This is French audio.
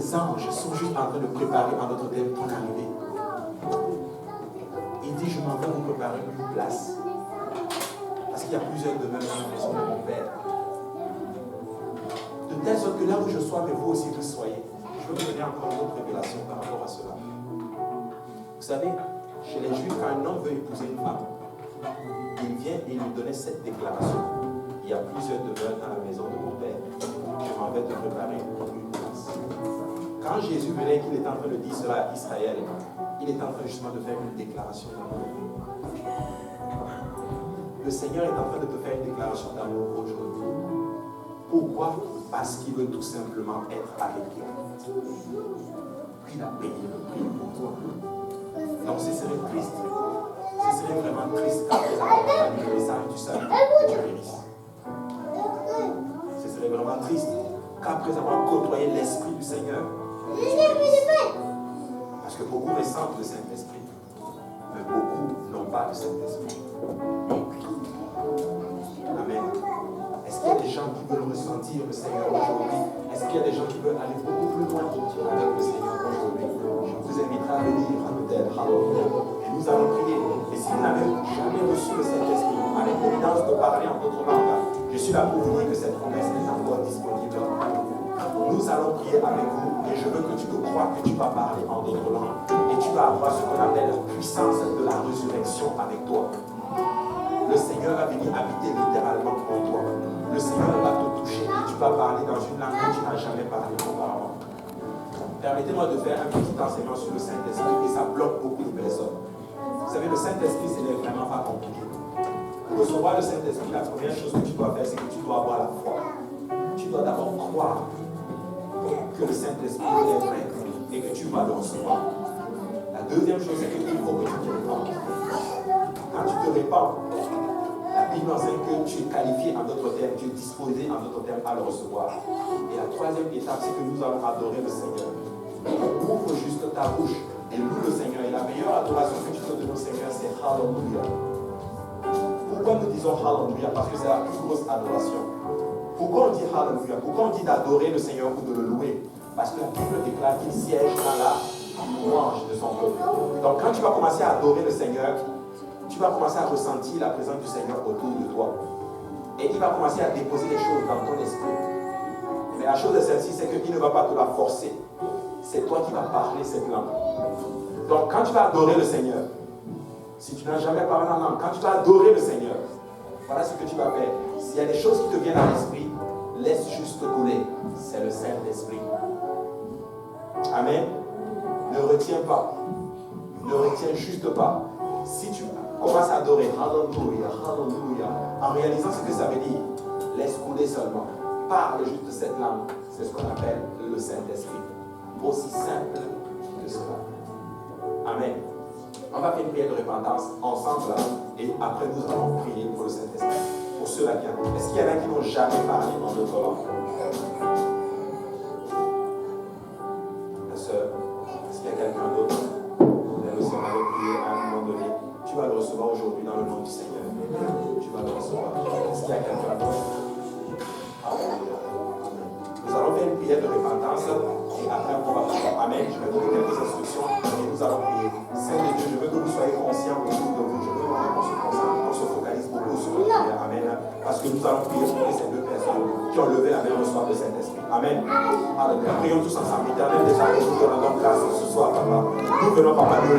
les anges sont juste en train de préparer en notre terme ton arrivée. Il dit, je m'en vais vous préparer une place. Parce qu'il y a plusieurs demeures dans la maison de mon Père. De telle sorte que là où je sois, mais vous aussi vous soyez. Je veux vous donner encore une autre révélation par rapport à cela. Vous savez, chez les Juifs, quand un homme veut épouser une femme, il vient et il lui donnait cette déclaration. Il y a plusieurs demeures dans la maison de mon Père. Je m'en vais te préparer une place. Quand Jésus venait et qu'il était en train de dire cela à Israël, il est en train justement de faire une déclaration d'amour. Le Seigneur est en train de te faire une déclaration d'amour aujourd'hui. Pourquoi? Parce qu'il veut tout simplement être avec toi. Il a payé le prix pour toi. Donc ce serait triste. Ce serait vraiment triste qu'après avoir entendu le message du salut, que tu périsses. Ce serait vraiment triste qu'après avoir côtoyé l'Esprit du Seigneur, tu périsses. Parce que beaucoup ressentent le Saint-Esprit, mais beaucoup n'ont pas le Saint-Esprit. Amen. Est-ce qu'il y a des gens qui veulent ressentir le Seigneur aujourd'hui? Est-ce qu'il y a des gens qui veulent aller beaucoup plus loin avec le Seigneur aujourd'hui? Je vous inviterai à venir à l'hôtel. Alléluia. Et nous allons prier. Et si vous n'avez jamais reçu le Saint-Esprit, avec l'évidence de parler en d'autres langues, je suis là pour vous dire que cette promesse est encore disponible. Nous allons prier avec vous et je veux que tu te crois que tu vas parler en d'autres langues. Et tu vas avoir ce qu'on appelle la puissance de la résurrection avec toi. Le Seigneur va venir habiter littéralement en toi. Le Seigneur va te toucher et tu vas parler dans une langue que tu n'as jamais parlé auparavant. Permettez-moi de faire un petit enseignement sur le Saint-Esprit et ça bloque beaucoup de personnes. Vous savez, le Saint-Esprit, ce n'est vraiment pas compliqué. Pour recevoir le Saint-Esprit, la première chose que tu dois faire, c'est que tu dois avoir la foi. Tu dois d'abord croire que le Saint-Esprit est vrai et que tu vas le recevoir. La deuxième chose, c'est qu'il faut que tu te répandes. Quand tu te répands, la Bible enseigne que tu es qualifié en d'autres termes, tu es disposé en d'autres termes à le recevoir. Et la troisième étape, c'est que nous allons adorer le Seigneur. Ouvre juste ta bouche et loue le Seigneur. Et la meilleure adoration que tu peux donner au Seigneur, c'est Hallelujah. Pourquoi nous disons Hallelujah? Parce que c'est la plus grosse adoration. Pourquoi on dit Hallelujah? Pourquoi on dit d'adorer le Seigneur ou de le louer? Parce que la Bible déclare qu'il siège dans la louange de son peuple. Donc quand tu vas commencer à adorer le Seigneur, tu vas commencer à ressentir la présence du Seigneur autour de toi. Et il va commencer à déposer des choses dans ton esprit. Mais la chose est celle-ci, c'est qu'il ne va pas te la forcer. C'est toi qui vas parler cette langue. Donc quand tu vas adorer le Seigneur, si tu n'as jamais parlé en langue, quand tu vas adorer le Seigneur, voilà ce que tu vas faire. S'il y a des choses qui te viennent à l'esprit, laisse juste couler. C'est le Saint-Esprit. Amen. Ne retiens pas. Ne retiens juste pas. Si tu commences à adorer, Hallelujah, Hallelujah, en réalisant ce que ça veut dire, laisse couler seulement. Parle juste de cette langue. C'est ce qu'on appelle le Saint-Esprit. Aussi simple que cela. Amen. On va faire une prière de repentance ensemble et après nous allons prier pour le Saint-Esprit. Pour ceux-là qui ont. Est-ce qu'il y en a qui n'ont jamais parlé en d'autres langues? Ma soeur, est-ce qu'il y a quelqu'un d'autre? Le Seigneur avait prié à un moment donné. Tu vas le recevoir aujourd'hui dans le nom du Seigneur. Tu vas le recevoir. Est-ce qu'il y a quelqu'un d'autre? Nous allons faire une prière de repentance et après on va prier. Amen. Je vais donner quelques instructions et nous allons prier. Seigneur Dieu, je veux que vous soyez conscients autour de vous. Je veux qu'on se concentre, qu'on se focalise beaucoup sur la prière. Amen. Parce que nous allons prier pour ces deux personnes qui ont levé la main au soir de Saint-Esprit. Amen. Alléluia. Prions tous ensemble. Éternel, déjà que nous te rendons grâce ce soir, papa. Nous venons, papa, nous